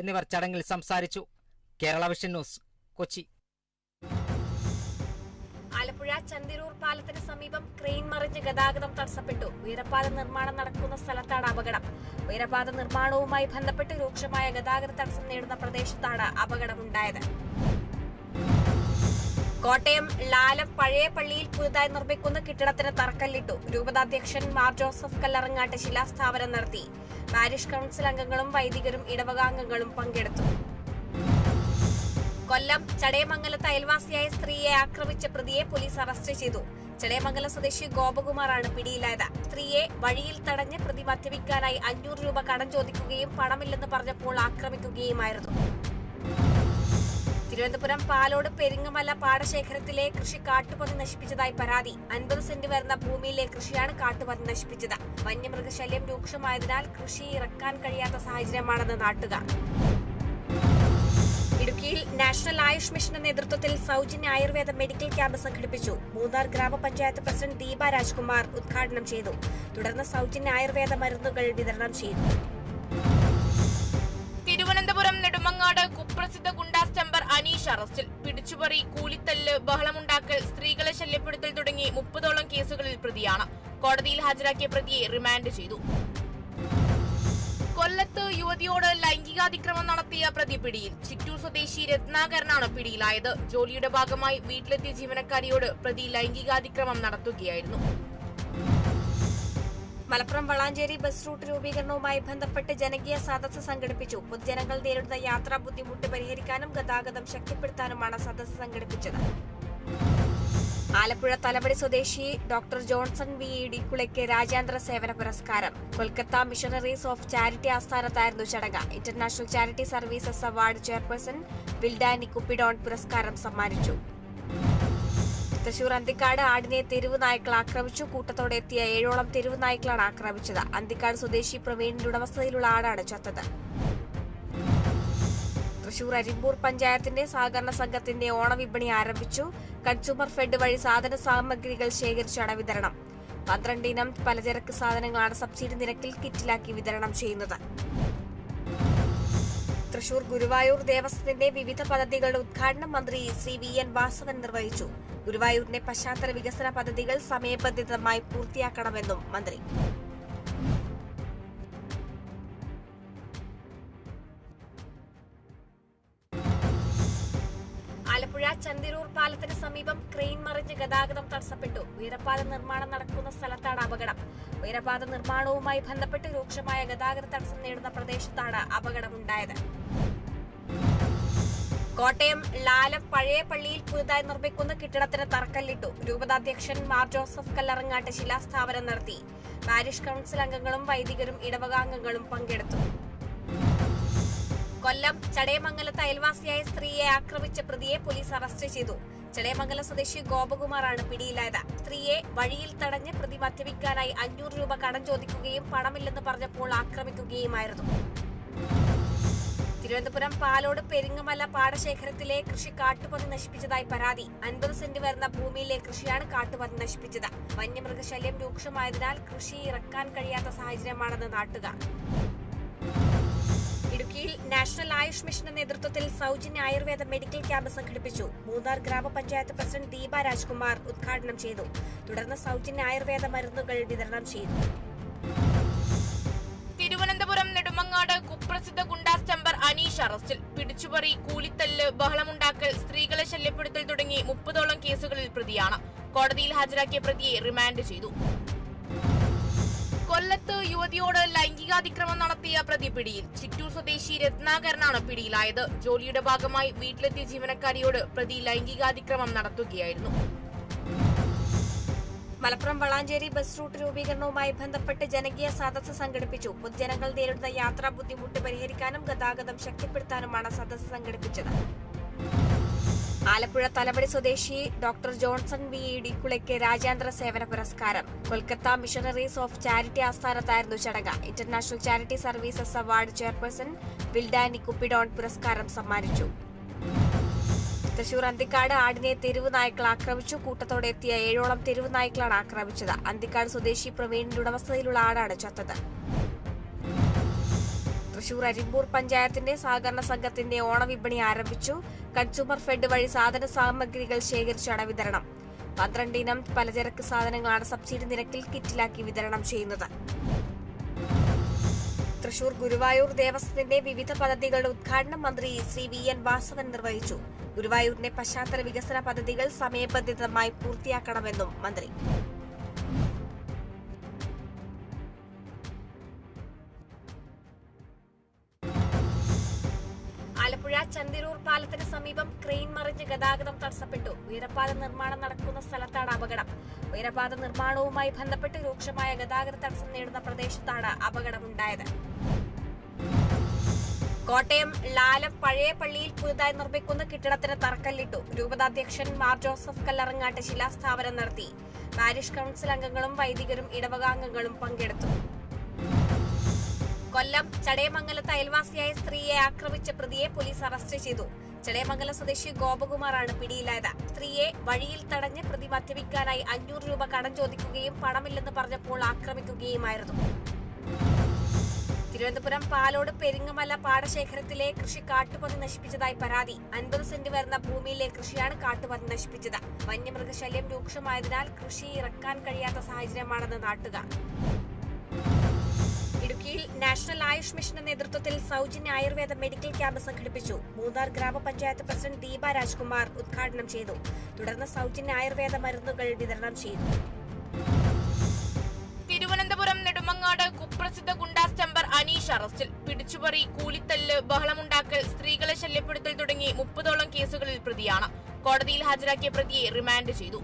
എന്നിവർ ചടങ്ങിൽ സംസാരിച്ചു. Kerala Vision News, Kochi. ആലപ്പുഴ ചന്തിരൂർ പാലത്തിന് സമീപം ക്രെയിൻ മറിഞ്ഞ് ഗതാഗതം തടസ്സപ്പെട്ടു. ഉയരപ്പാത നിർമ്മാണം നടക്കുന്ന സ്ഥലത്താണ് അപകടം. ഉയരപ്പാത നിർമ്മാണവുമായി ബന്ധപ്പെട്ട് രൂക്ഷമായ ഗതാഗത തടസ്സം നേരിടുന്ന പ്രദേശത്താണ് അപകടമുണ്ടായത്. കോട്ടയം ലാലം പഴയ പള്ളിയിൽ പുതുതായി നിർമ്മിക്കുന്ന കെട്ടിടത്തിന് തറക്കല്ലിട്ടു. രൂപതാധ്യക്ഷൻ മാർ ജോസഫ് കല്ലറങ്ങാട്ട് ശിലാസ്ഥാപനം നടത്തി. പാരിഷ് കൌൺസിൽ അംഗങ്ങളും വൈദികരും ഇടവകാംഗങ്ങളും പങ്കെടുത്തു. കൊല്ലം ചടയമംഗലത്ത് അയൽവാസിയായ സ്ത്രീയെ ആക്രമിച്ച പ്രതിയെ പോലീസ് അറസ്റ്റ് ചെയ്തു. ചടയമംഗലം സ്വദേശി ഗോപകുമാറാണ് പിടിയിലായത്. സ്ത്രീയെ വഴിയിൽ തടഞ്ഞ് പ്രതി മദ്യപിക്കാനായി 500 രൂപ കടം ചോദിക്കുകയും പണമില്ലെന്ന് പറഞ്ഞപ്പോൾ ആക്രമിക്കുകയുമായിരുന്നു. തിരുവനന്തപുരം പാലോട് പെരിങ്ങമല പാടശേഖരത്തിലെ കൃഷി കാട്ടുപന്നി നശിപ്പിച്ചതായി പരാതി. 50 സെന്റ് വരുന്ന ഭൂമിയിലെ കൃഷിയാണ് കാട്ടുപന്നി നശിപ്പിച്ചത്. വന്യമൃഗശല്യം രൂക്ഷമായതിനാൽ കൃഷി ഇറക്കാൻ കഴിയാത്ത സാഹചര്യമാണെന്ന് നാട്ടുകാർ. ഇടുക്കിയിൽ നാഷണൽ ആയുഷ് മിഷന്റെ നേതൃത്വത്തിൽ സൗജന്യ ആയുർവേദ മെഡിക്കൽ ക്യാമ്പ് സംഘടിപ്പിച്ചു. മൂന്നാർ ഗ്രാമപഞ്ചായത്ത് പ്രസിഡന്റ് ദീപ രാജ്കുമാർ ഉദ്ഘാടനം ചെയ്തു. തുടർന്ന് സൗജന്യ ആയുർവേദ മരുന്നുകൾ വിതരണം ചെയ്തു. തിരുവനന്തപുരം നെടുമങ്ങാട് കുപ്രസിദ്ധ ഗുണ്ടാ സ്റ്റംപർ അനീഷ് അറസ്റ്റിൽ. പിടിച്ചുപറി, കൂലിത്തല്ല്, ബഹളമുണ്ടാക്കൽ, സ്ത്രീകളെ ശല്യപ്പെടുത്തൽ തുടങ്ങി 30ഓളം കേസുകളിൽ പ്രതിയാണ്. കോടതിയിൽ ഹാജരാക്കിയ പ്രതിയെ റിമാൻഡ് ചെയ്തു. കൊല്ലത്ത് യുവതിയോട് ലൈംഗികാതിക്രമം നടത്തിയ പ്രതി പിടിയിൽ. ചിറ്റൂർ സ്വദേശി രത്നാകരനാണ് പിടിയിലായത്. ജോലിയുടെ ഭാഗമായി വീട്ടിലെത്തിയ ജീവനക്കാരിയോട് പ്രതി ലൈംഗികാതിക്രമം നടത്തുകയായിരുന്നു. മലപ്പുറം വളാഞ്ചേരി ബസ് റൂട്ട് രൂപീകരണവുമായി ബന്ധപ്പെട്ട് ജനകീയ സദസ്സ് സംഘടിപ്പിച്ചു. പൊതുജനങ്ങൾ നേരിടുന്ന യാത്രാ ബുദ്ധിമുട്ട് പരിഹരിക്കാനും ഗതാഗതം ശക്തിപ്പെടുത്താനുമാണ് സദസ്സ് സംഘടിപ്പിച്ചത്. ആലപ്പുഴ തലവടി സ്വദേശി ഡോക്ടർ ജോൺസൺ വി ഇടിക്കുളയ്ക്ക് രാജ്യാന്തര സേവന പുരസ്കാരം. കൊൽക്കത്ത മിഷണറീസ് ഓഫ് ചാരിറ്റി ആസ്ഥാനത്തായിരുന്നു ചടങ്ങ്. International Charity Services Award chairperson Wildani Cupidon പുരസ്കാരം സമ്മാനിച്ചു. തൃശൂർ അന്തിക്കാട് ആടിനെ തെരുവ് നായ്ക്കൾ ആക്രമിച്ചു. കൂട്ടത്തോടെ എത്തിയ 7ഓളം തെരുവ് നായ്ക്കളാണ് ആക്രമിച്ചത്. അന്തിക്കാട് സ്വദേശി പ്രവീണിന്റെ ഉടമസ്ഥതയിലുള്ള ആടാണ് ചത്തത്. തൃശൂർ അരിമ്പൂർ പഞ്ചായത്തിന്റെ സഹകരണ സംഘത്തിന്റെ ഓണവിപണി ആരംഭിച്ചു. കൺസ്യൂമർ ഫെഡ് വഴി സാധന സാമഗ്രികൾ ശേഖരിച്ചാണ് വിതരണം. 12 ഇനം പലചരക്ക് സാധനങ്ങളാണ് സബ്സിഡി നിരക്കിൽ കിറ്റിലാക്കി വിതരണം ചെയ്യുന്നത്. തൃശൂർ ഗുരുവായൂർ ദേവസ്വത്തിന്റെ വിവിധ പദ്ധതികളുടെ ഉദ്ഘാടനം മന്ത്രി ശ്രീ VN വാസവൻ നിർവഹിച്ചു. ഗുരുവായൂരിന്റെ പശ്ചാത്തല വികസന പദ്ധതികൾ സമയബന്ധിതമായി പൂർത്തിയാക്കണമെന്നും മന്ത്രി. ആലപ്പുഴ ചന്തിരൂർ പാലത്തിന് സമീപം ക്രെയിൻ മറിഞ്ഞ് ഗതാഗതം തടസ്സപ്പെട്ടു. ഉയരപ്പാത നിർമ്മാണം നടക്കുന്ന സ്ഥലത്താണ് അപകടം. ഉയരപ്പാത നിർമ്മാണവുമായി ബന്ധപ്പെട്ട് രൂക്ഷമായ ഗതാഗത തടസ്സം നേരിടുന്ന പ്രദേശത്താണ് അപകടമുണ്ടായത്. കോട്ടയം ലാലം പഴയ പള്ളിയിൽ പുതുതായി നിർമ്മിക്കുന്ന കെട്ടിടത്തിന് തറക്കല്ലിട്ടു. രൂപതാധ്യക്ഷൻ മാർ ജോസഫ് കല്ലറങ്ങാട്ട് ശിലാസ്ഥാപനം നടത്തി. പാരിഷ് കൌൺസിൽ അംഗങ്ങളും വൈദികരും ഇടവകാംഗങ്ങളും പങ്കെടുത്തു. കൊല്ലം ചടയമംഗലത്ത് അയൽവാസിയായ സ്ത്രീയെ ആക്രമിച്ച പ്രതിയെ പോലീസ് അറസ്റ്റ് ചെയ്തു. ചടയമംഗലം സ്വദേശി ഗോപകുമാറാണ് പിടിയിലായത്. സ്ത്രീയെ വഴിയിൽ തടഞ്ഞ് പ്രതി മദ്യപിക്കാനായി 500 രൂപ കടം ചോദിക്കുകയും പണമില്ലെന്ന് പറഞ്ഞപ്പോൾ ആക്രമിക്കുകയുമായിരുന്നു. തിരുവനന്തപുരം പാലോട് പെരിങ്ങമല പാടശേഖരത്തിലെ കൃഷി കാട്ടുപന്നി നശിപ്പിച്ചതായി പരാതി. 50 സെന്റ് വരുന്ന ഭൂമിയിലെ കൃഷിയാണ് കാട്ടുപന്നി നശിപ്പിച്ചത്. വന്യമൃഗശല്യം രൂക്ഷമായതിനാൽ കൃഷി ഇറക്കാൻ കഴിയാത്ത സാഹചര്യമാണെന്ന് നാട്ടുകാർ. ഇടുക്കിയിൽ നാഷണൽ ആയുഷ് മിഷന്റെ നേതൃത്വത്തിൽ സൗജന്യ ആയുർവേദ മെഡിക്കൽ ക്യാമ്പ് സംഘടിപ്പിച്ചു. മൂന്നാർ ഗ്രാമപഞ്ചായത്ത് പ്രസിഡന്റ് ദീപ രാജ്കുമാർ ഉദ്ഘാടനം ചെയ്തു. തുടർന്ന് സൗജന്യ ആയുർവേദ മരുന്നുകൾ വിതരണം ചെയ്തു. തിരുവനന്തപുരം നെടുമങ്ങാട് കുപ്രസിദ്ധ ഗുണ്ടാ സ്റ്റംപർ അനീഷ് അറസ്റ്റിൽ. പിടിച്ചുപറി, കൂലിത്തല്ല്, ബഹളമുണ്ടാക്കൽ, സ്ത്രീകളെ ശല്യപ്പെടുത്തൽ തുടങ്ങി 30ഓളം കേസുകളിൽ പ്രതിയാണ്. കോടതിയിൽ ഹാജരാക്കിയ പ്രതിയെ റിമാൻഡ് ചെയ്തു. കൊല്ലത്ത് യുവതിയോട് ലൈംഗികാതിക്രമം നടത്തിയ പ്രതി പിടിയിൽ. ചിറ്റൂർ സ്വദേശി രത്നാകരനാണ് പിടിയിലായത്. ജോലിയുടെ ഭാഗമായി വീട്ടിലെത്തിയ ജീവനക്കാരിയോട് പ്രതി ലൈംഗികാതിക്രമം നടത്തുകയായിരുന്നു. മലപ്പുറം വളാഞ്ചേരി ബസ് റൂട്ട് രൂപീകരണവുമായി ബന്ധപ്പെട്ട് ജനകീയ സദസ്സ് സംഘടിപ്പിച്ചു. പൊതുജനങ്ങൾ നേരിടുന്ന യാത്രാ ബുദ്ധിമുട്ട് പരിഹരിക്കാനും ഗതാഗതം ശക്തിപ്പെടുത്താനുമാണ് സദസ്സ് സംഘടിപ്പിച്ചത്. ആലപ്പുഴ തലവടി സ്വദേശി ഡോക്ടർ ജോൺസൺ വി ഇടിക്കുളയ്ക്ക് രാജ്യാന്തര സേവന പുരസ്കാരം. കൊൽക്കത്ത മിഷണറീസ് ഓഫ് ചാരിറ്റി ആസ്ഥാനത്തായിരുന്നു ചടങ്ങ്. International Charity Services Award chairperson Wildani Cupidon പുരസ്കാരം സമ്മാനിച്ചു. തൃശൂർ അന്തിക്കാട് ആടിനെ തെരുവ് നായ്ക്കൾ ആക്രമിച്ചു. കൂട്ടത്തോടെ എത്തിയ 7ഓളം തെരുവ് നായ്ക്കളാണ് ആക്രമിച്ചത്. അന്തിക്കാട് സ്വദേശി പ്രവീണിന്റെ ഉടമസ്ഥതയിലുള്ള ആടാണ് ചത്തത്. തൃശൂർ അരിമ്പൂർ പഞ്ചായത്തിന്റെ സഹകരണ സംഘത്തിന്റെ ഓണവിപണി ആരംഭിച്ചു. കൺസ്യൂമർ ഫെഡ് വഴി സാധന സാമഗ്രികൾ ശേഖരിച്ചാണ് വിതരണം. 12 ഇനം പലചരക്ക് സാധനങ്ങളാണ് സബ്സിഡി നിരക്കിൽ കിറ്റിലാക്കി വിതരണം ചെയ്യുന്നത്. തൃശൂർ ഗുരുവായൂർ ദേവസ്വത്തിന്റെ വിവിധ പദ്ധതികളുടെ ഉദ്ഘാടനം മന്ത്രി ശ്രീ VN വാസവൻ നിർവഹിച്ചു. ഗുരുവായൂരിന്റെ പശ്ചാത്തല വികസന പദ്ധതികൾ സമയബന്ധിതമായി പൂർത്തിയാക്കണമെന്നും മന്ത്രി. ആലപ്പുഴ ചന്തിരൂർ പാലത്തിന് സമീപം ക്രെയിൻ മറിഞ്ഞ് ഗതാഗതം തടസ്സപ്പെട്ടു. ഉയരപ്പാത നിർമ്മാണം നടക്കുന്ന സ്ഥലത്താണ് അപകടം. ഉയരപ്പാത നിർമ്മാണവുമായി ബന്ധപ്പെട്ട് രൂക്ഷമായ ഗതാഗത തടസ്സം നേരിടുന്ന പ്രദേശത്താണ് അപകടമുണ്ടായത്. കോട്ടയം ലാലം പഴയ പള്ളിയിൽ പുതുതായി നിർമ്മിക്കുന്ന കെട്ടിടത്തിന് തറക്കല്ലിട്ടു. രൂപതാധ്യക്ഷൻ മാർ ജോസഫ് കല്ലറങ്ങാട്ട് ശിലാസ്ഥാപനം നടത്തി. പാരിഷ് കൌൺസിൽ അംഗങ്ങളും വൈദികരും ഇടവകാംഗങ്ങളും പങ്കെടുത്തു. കൊല്ലം ചടയമംഗലത്ത് അയൽവാസിയായ സ്ത്രീയെ ആക്രമിച്ച പ്രതിയെ പോലീസ് അറസ്റ്റ് ചെയ്തു. ചടയമംഗലം സ്വദേശി ഗോപകുമാറാണ് പിടിയിലായത്. സ്ത്രീയെ വഴിയിൽ തടഞ്ഞ് പ്രതി മദ്യപിക്കാനായി 500 രൂപ കടം ചോദിക്കുകയും പണമില്ലെന്ന് പറഞ്ഞപ്പോൾ ആക്രമിക്കുകയുമായിരുന്നു. തിരുവനന്തപുരം പാലോട് പെരിങ്ങമല പാടശേഖരത്തിലെ കൃഷി കാട്ടുപന്നി നശിപ്പിച്ചതായി പരാതി. 50 സെന്റ് വരുന്ന ഭൂമിയിലെ കൃഷിയാണ് കാട്ടുപന്നി നശിപ്പിച്ചത്. വന്യമൃഗശല്യം രൂക്ഷമായതിനാൽ കൃഷി ഇറക്കാൻ കഴിയാത്ത സാഹചര്യമാണെന്ന് നാട്ടുകാർ. ഇടുക്കിയിൽ നാഷണൽ ആയുഷ് മിഷന്റെ നേതൃത്വത്തിൽ സൗജന്യ ആയുർവേദ മെഡിക്കൽ ക്യാമ്പ് സംഘടിപ്പിച്ചു. മൂന്നാർ ഗ്രാമപഞ്ചായത്ത് പ്രസിഡന്റ് ദീപ രാജ്കുമാർ ഉദ്ഘാടനം ചെയ്തു. തുടർന്ന് സൗജന്യ ആയുർവേദ മരുന്നുകൾ വിതരണം ചെയ്തു. തിരുവനന്തപുരം നെടുമങ്ങാട് കുപ്രസിദ്ധ ഗുണ്ടാസ് ടെമ്പർ അനീഷ് അറസ്റ്റിൽ. പിടിച്ചുപറി, കൂലിത്തല്ല്, ബഹളമുണ്ടാക്കൽ, സ്ത്രീകളെ ശല്യപ്പെടുത്തൽ തുടങ്ങി 30ഓളം കേസുകളിൽ പ്രതിയാണ്. കോടതിയിൽ ഹാജരാക്കിയ പ്രതിയെ റിമാൻഡ് ചെയ്തു.